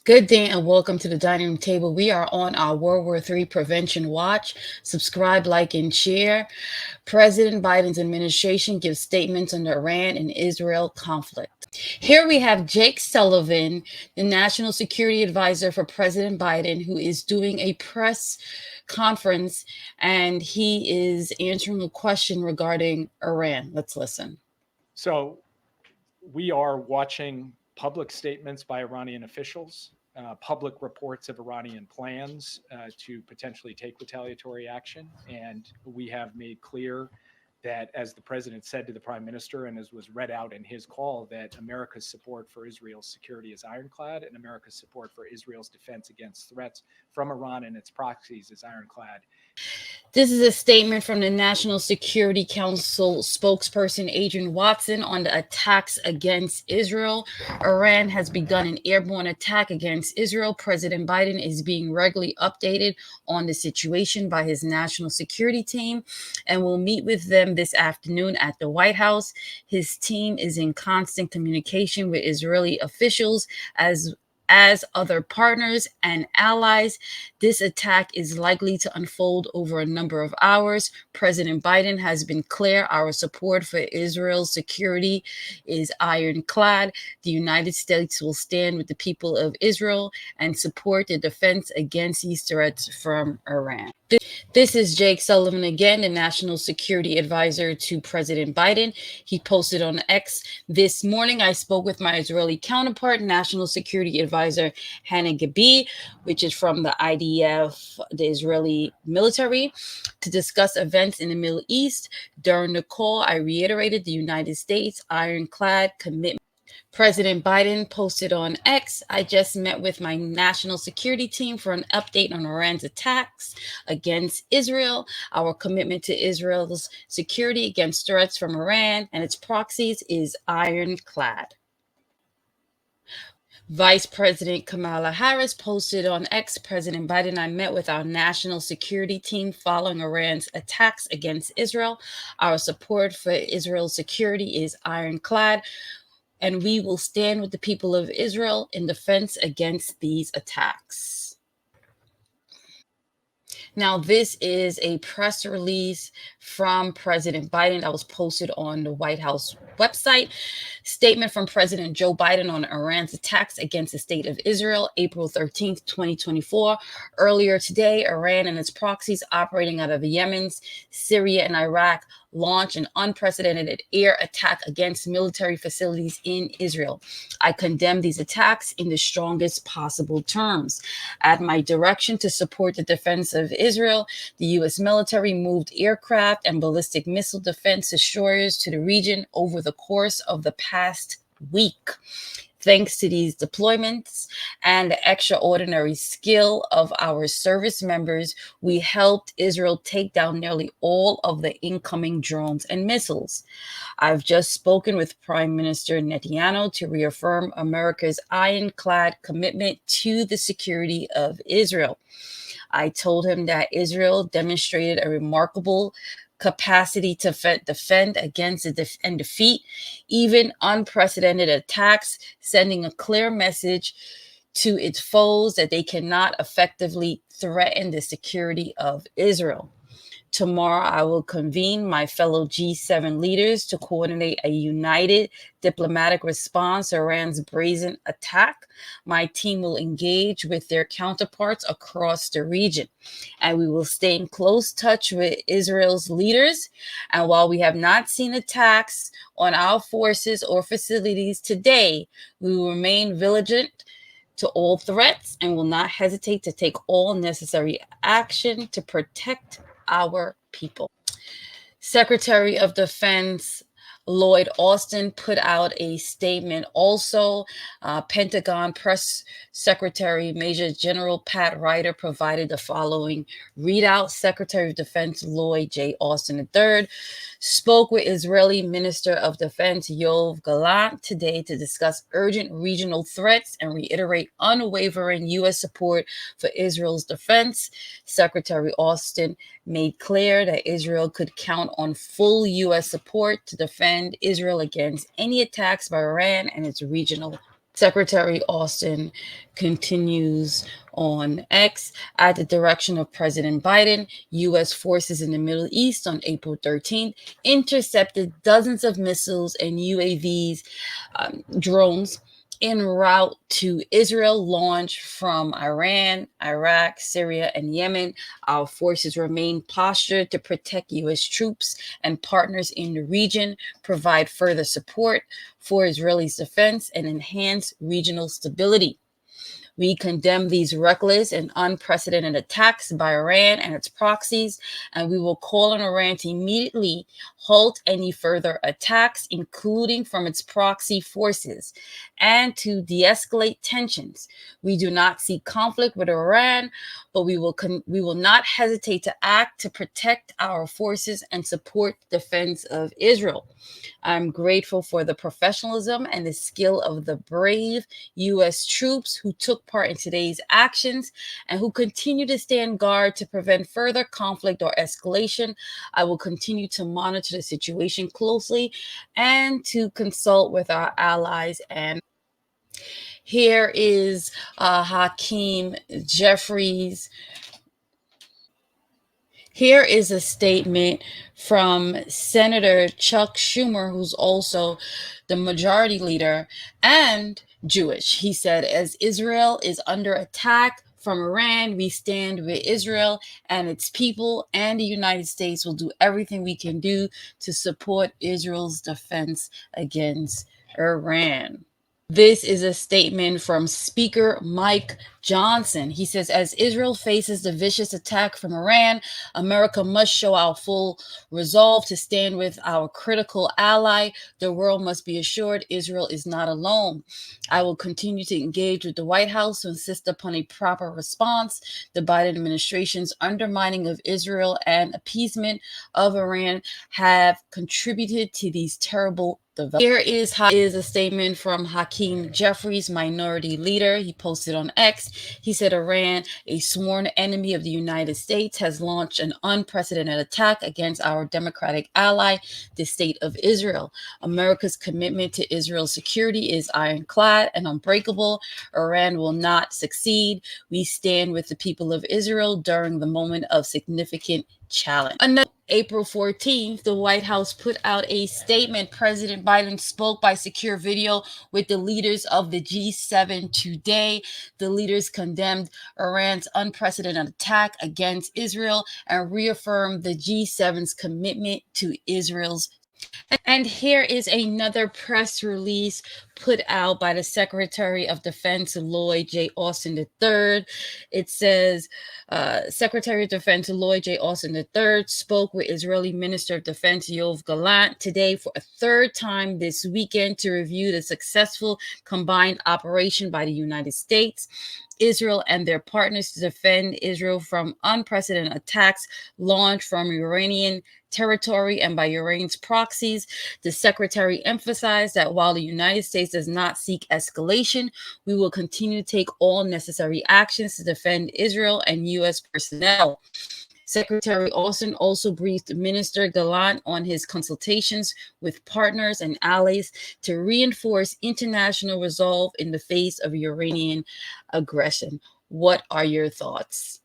Good day and welcome to the dining room table. We are on our World War III prevention watch. Subscribe, like, and share. President Biden's administration gives statements on the Iran and Israel conflict. Here we have Jake Sullivan, the National Security Advisor for President Biden, who is doing a press conference and he is answering a question regarding Iran. Let's listen. So we are watching public statements by Iranian officials, public reports of Iranian plans to potentially take retaliatory action. And we have made clear that, as the president said to the prime minister, and as was read out in his call, that America's support for Israel's security is ironclad, and America's support for Israel's defense against threats from Iran and its proxies is ironclad. This is a statement from the National Security Council spokesperson Adrian Watson on the attacks against Israel. Iran has begun an airborne attack against Israel. President Biden is being regularly updated on the situation by his national security team and will meet with them this afternoon at the White House. His team is in constant communication with Israeli officials as other partners and allies. This attack is likely to unfold over a number of hours. President Biden has been clear our support for Israel's security is ironclad. The United States will stand with the people of Israel and support the defense against these threats from Iran. This is Jake Sullivan again, the National Security Advisor to President Biden. He posted on X this morning. I spoke with my Israeli counterpart, National Security Advisor Hannah Gabi, which is from the IDF, the Israeli military, to discuss events in the Middle East. During the call, I reiterated the United States' ironclad commitment. President Biden posted on X, I just met with my national security team for an update on Iran's attacks against Israel. Our commitment to Israel's security against threats from Iran and its proxies is ironclad. Vice President Kamala Harris posted on X, President Biden and I met with our national security team following Iran's attacks against Israel. Our support for Israel's security is ironclad, and we will stand with the people of Israel in defense against these attacks. Now, this is a press release from President Biden that was posted on the White House website. Statement from President Joe Biden on Iran's attacks against the state of Israel, April 13th, 2024. Earlier today, Iran and its proxies operating out of Yemen, Syria, and Iraq launched an unprecedented air attack against military facilities in Israel. I condemn these attacks in the strongest possible terms. At my direction to support the defense of Israel, the U.S. military moved aircraft and ballistic missile defense destroyers to the region over the course of the past week. Thanks to these deployments and the extraordinary skill of our service members, we helped Israel take down nearly all of the incoming drones and missiles. I've just spoken with Prime Minister Netanyahu to reaffirm America's ironclad commitment to the security of Israel. I told him that Israel demonstrated a remarkable capacity to defend against and defeat even unprecedented attacks, sending a clear message to its foes that they cannot effectively threaten the security of Israel. Tomorrow, I will convene my fellow G7 leaders to coordinate a united diplomatic response to Iran's brazen attack. My team will engage with their counterparts across the region, and we will stay in close touch with Israel's leaders. And while we have not seen attacks on our forces or facilities today, we will remain vigilant to all threats and will not hesitate to take all necessary action to protect our people. Secretary of Defense Lloyd Austin put out a statement. Also, Pentagon Press Secretary Major General Pat Ryder provided the following readout. Secretary of Defense Lloyd J. Austin III spoke with Israeli Minister of Defense Yoav Gallant today to discuss urgent regional threats and reiterate unwavering U.S. support for Israel's defense. Secretary Austin made clear that Israel could count on full U.S. support to defend Israel against any attacks by Iran and its regional Secretary Austin continues on X. At the direction of President Biden, U.S. forces in the Middle East on April 13th intercepted dozens of missiles and UAVs, drones en route to Israel, launched from Iran, Iraq, Syria, and Yemen. Our forces remain postured to protect U.S. troops and partners in the region, provide further support for Israel's defense, and enhance regional stability. We condemn these reckless and unprecedented attacks by Iran and its proxies, and we will call on Iran to immediately halt any further attacks, including from its proxy forces, and to de-escalate tensions. We do not seek conflict with Iran, but we will not hesitate to act to protect our forces and support the defense of Israel. I'm grateful for the professionalism and the skill of the brave U.S. troops who took part in today's actions and who continue to stand guard to prevent further conflict or escalation. I will continue to monitor the situation closely and to consult with our allies. And here is Hakeem Jeffries. Here is a statement from Senator Chuck Schumer, who's also the majority leader and Jewish. He said, as Israel is under attack from Iran, we stand with Israel and its people, and the United States will do everything we can do to support Israel's defense against Iran. This is a statement from Speaker Mike Johnson. He says, as Israel faces the vicious attack from Iran, America must show our full resolve to stand with our critical ally. The world must be assured Israel is not alone. I will continue to engage with the White House to insist upon a proper response. The Biden administration's undermining of Israel and appeasement of Iran have contributed to these terrible developments. Here is a statement from Hakeem Jeffries, minority leader. He posted on X. He said, Iran, a sworn enemy of the United States, has launched an unprecedented attack against our democratic ally, the State of Israel. America's commitment to Israel's security is ironclad and unbreakable. Iran will not succeed. We stand with the people of Israel during the moment of significant challenge. April 14th, the White House put out a statement. President Biden spoke by secure video with the leaders of the G7 today. The leaders condemned Iran's unprecedented attack against Israel and reaffirmed the G7's commitment to Israel's. And here is another press release put out by the Secretary of Defense, Lloyd J. Austin III. It says, Secretary of Defense Lloyd J. Austin III spoke with Israeli Minister of Defense Yoav Gallant today for a third time this weekend to review the successful combined operation by the United States, Israel, and their partners to defend Israel from unprecedented attacks launched from Iranian territory and by Iran's proxies. The secretary emphasized that while the United States does not seek escalation, we will continue to take all necessary actions to defend Israel and U.S. personnel. Secretary Austin also briefed Minister Gallant on his consultations with partners and allies to reinforce international resolve in the face of Iranian aggression. What are your thoughts?